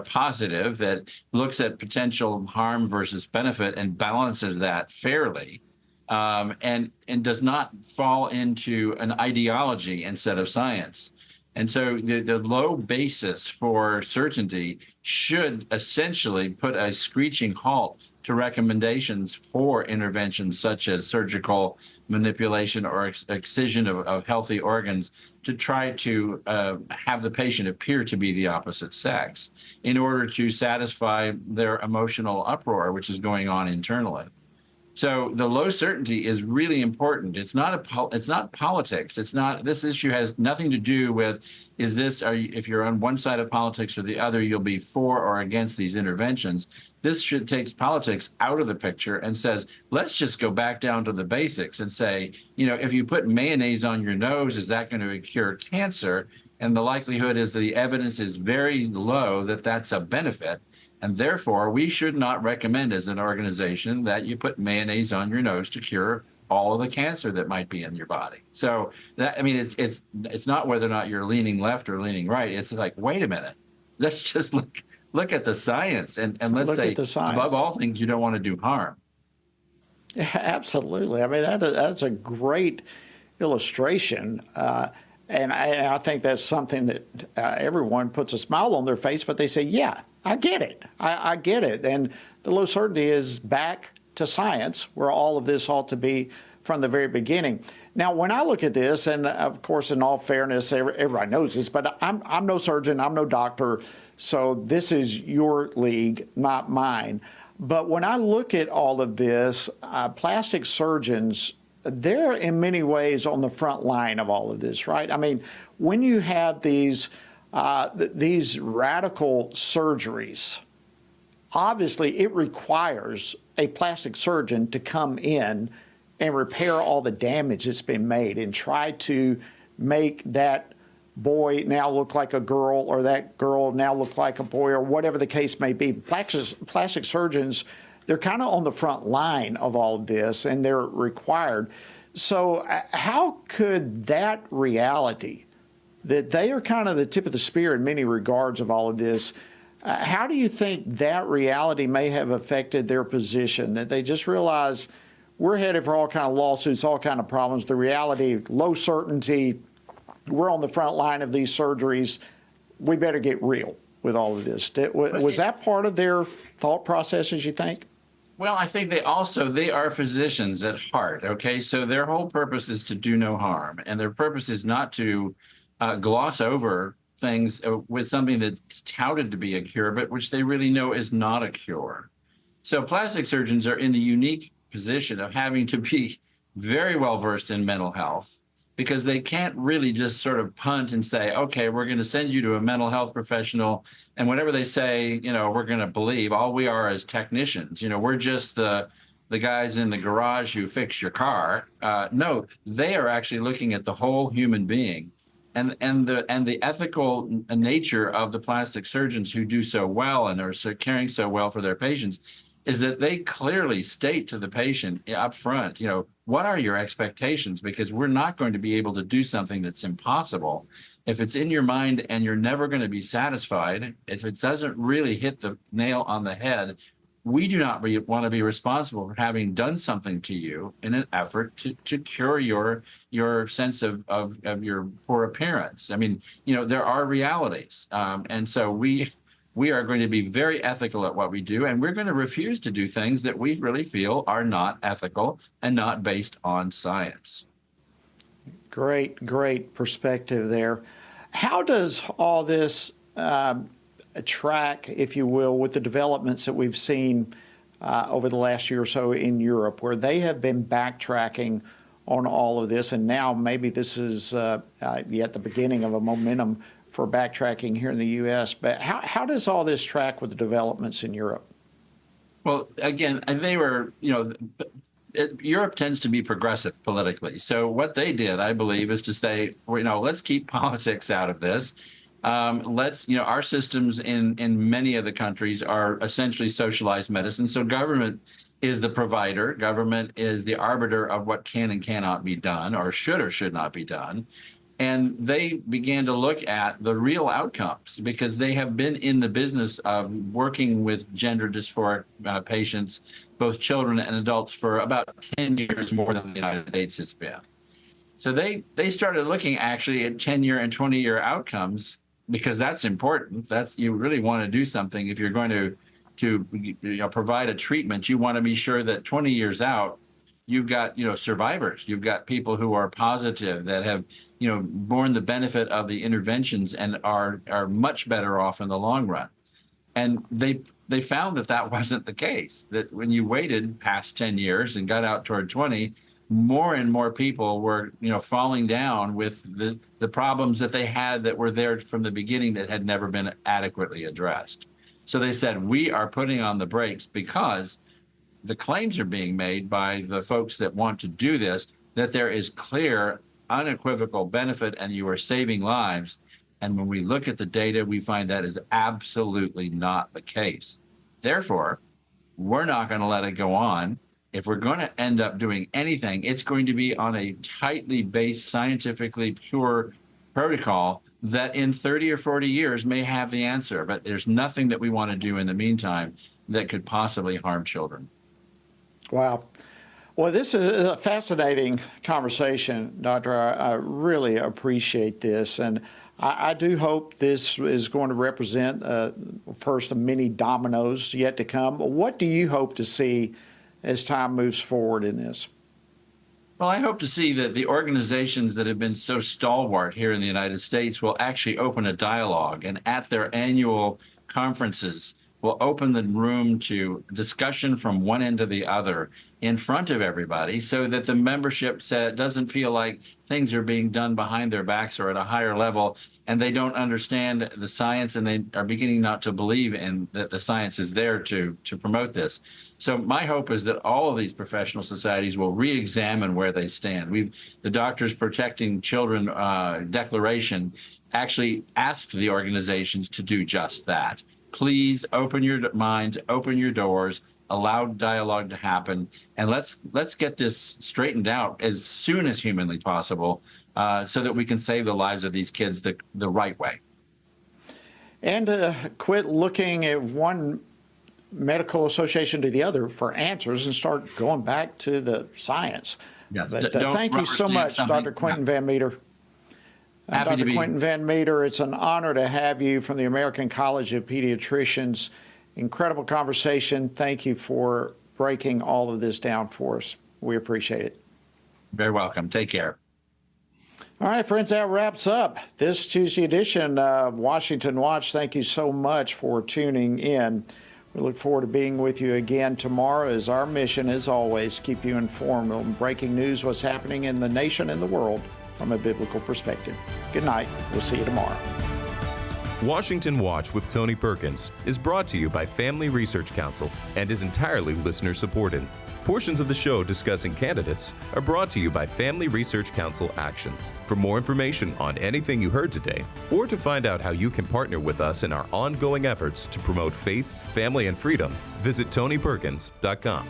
positive, that looks at potential harm versus benefit and balances that fairly, and does not fall into an ideology instead of science. And so the low basis for certainty should essentially put a screeching halt to recommendations for interventions such as surgical manipulation or excision of healthy organs to try to have the patient appear to be the opposite sex in order to satisfy their emotional uproar, which is going on internally. So the low certainty is really important. It's not politics. It's not, this issue has nothing to do with, if you're on one side of politics or the other, you'll be for or against these interventions. This should take politics out of the picture and says, let's just go back down to the basics and say, if you put mayonnaise on your nose, is that going to cure cancer? And the likelihood is that the evidence is very low that that's a benefit. And therefore, we should not recommend as an organization that you put mayonnaise on your nose to cure all of the cancer that might be in your body. So that, it's not whether or not you're leaning left or leaning right. It's like, wait a minute, let's just look at the science and let's say, above all things, you don't want to do harm. Yeah, absolutely. That's a great illustration. And I think that's something that everyone puts a smile on their face, but they say, yeah, I get it. I get it. And the low certainty is back to science, where all of this ought to be from the very beginning. Now, when I look at this, and of course, in all fairness, everybody knows this, but I'm no surgeon, I'm no doctor, so this is your league, not mine. But when I look at all of this, plastic surgeons, they're in many ways on the front line of all of this, right? When you have these radical surgeries, obviously it requires a plastic surgeon to come in and repair all the damage that's been made and try to make that boy now look like a girl or that girl now look like a boy or whatever the case may be. Plastic surgeons, they're kind of on the front line of all of this and they're required. So how could that reality, that they are kind of the tip of the spear in many regards of all of this, how do you think that reality may have affected their position, that they just realize we're headed for all kind of lawsuits, all kind of problems, the reality, low certainty, we're on the front line of these surgeries, we better get real with all of this. Was that part of their thought processes, you think? Well, I think they are physicians at heart, okay? So their whole purpose is to do no harm, and their purpose is not to gloss over things with something that's touted to be a cure, but which they really know is not a cure. So plastic surgeons are in the unique position of having to be very well versed in mental health, because they can't really just sort of punt and say, okay, we're going to send you to a mental health professional, and whatever they say, we're going to believe. All we are as technicians, we're just the guys in the garage who fix your car. No, they are actually looking at the whole human being, and the ethical nature of the plastic surgeons who do so well and are caring so well for their patients is that they clearly state to the patient up front, what are your expectations? Because we're not going to be able to do something that's impossible. If it's in your mind and you're never going to be satisfied, if it doesn't really hit the nail on the head, we do not want to be responsible for having done something to you in an effort to cure your sense of your poor appearance. There are realities. And so we are going to be very ethical at what we do, and we're going to refuse to do things that we really feel are not ethical and not based on science. Great perspective there. How does all this track, if you will, with the developments that we've seen over the last year or so in Europe, where they have been backtracking on all of this, and now maybe this is yet the beginning of a momentum for backtracking here in the U.S. But how does all this track with the developments in Europe? Well, again, they were, Europe tends to be progressive politically. So what they did, I believe, is to say, let's keep politics out of this. Our systems in many of the countries are essentially socialized medicine. So government is the provider. Government is the arbiter of what can and cannot be done, or should not be done. And they began to look at the real outcomes, because they have been in the business of working with gender dysphoric patients, both children and adults, for about 10 years more than the United States has been. So they started looking actually at 10-year and 20-year outcomes, because that's important. You really want to do something. If you're going to provide a treatment, you want to be sure that 20 years out, you've got survivors. You've got people who are positive, that have borne the benefit of the interventions and are much better off in the long run. And they found that wasn't the case. That when you waited past 10 years and got out toward 20, more and more people were falling down with the problems that they had that were there from the beginning that had never been adequately addressed. So they said, we are putting on the brakes, because the claims are being made by the folks that want to do this, that there is clear, unequivocal benefit and you are saving lives. And when we look at the data, we find that is absolutely not the case. Therefore, we're not going to let it go on. If we're going to end up doing anything, it's going to be on a tightly based, scientifically pure protocol that in 30 or 40 years may have the answer. But there's nothing that we want to do in the meantime that could possibly harm children. Wow. Well, this is a fascinating conversation, Doctor. I really appreciate this. And I do hope this is going to represent first of many dominoes yet to come. What do you hope to see as time moves forward in this? Well, I hope to see that the organizations that have been so stalwart here in the United States will actually open a dialogue, and at their annual conferences will open the room to discussion from one end to the other in front of everybody, so that the membership doesn't feel like things are being done behind their backs or at a higher level, and they don't understand the science, and they are beginning not to believe in that the science is there to promote this. So my hope is that all of these professional societies will re-examine where they stand. The Doctors Protecting Children Declaration actually asked the organizations to do just that. Please open your minds, open your doors, allow dialogue to happen, and let's get this straightened out as soon as humanly possible, so that we can save the lives of these kids the right way. And quit looking at one medical association to the other for answers and start going back to the science. Yes. But, thank you so much, Dr. Quentin Van Meter. Dr. Quentin Van Meter, it's an honor to have you from the American College of Pediatricians. Incredible conversation. Thank you for breaking all of this down for us. We appreciate it. Very welcome. Take care. All right, friends, that wraps up this Tuesday edition of Washington Watch. Thank you so much for tuning in. We look forward to being with you again tomorrow, as our mission, as always, keep you informed on breaking news, what's happening in the nation and the world from a biblical perspective. Good night. We'll see you tomorrow. Washington Watch with Tony Perkins is brought to you by Family Research Council and is entirely listener-supported. Portions of the show discussing candidates are brought to you by Family Research Council Action. For more information on anything you heard today, or to find out how you can partner with us in our ongoing efforts to promote faith, family, and freedom, visit tonyperkins.com.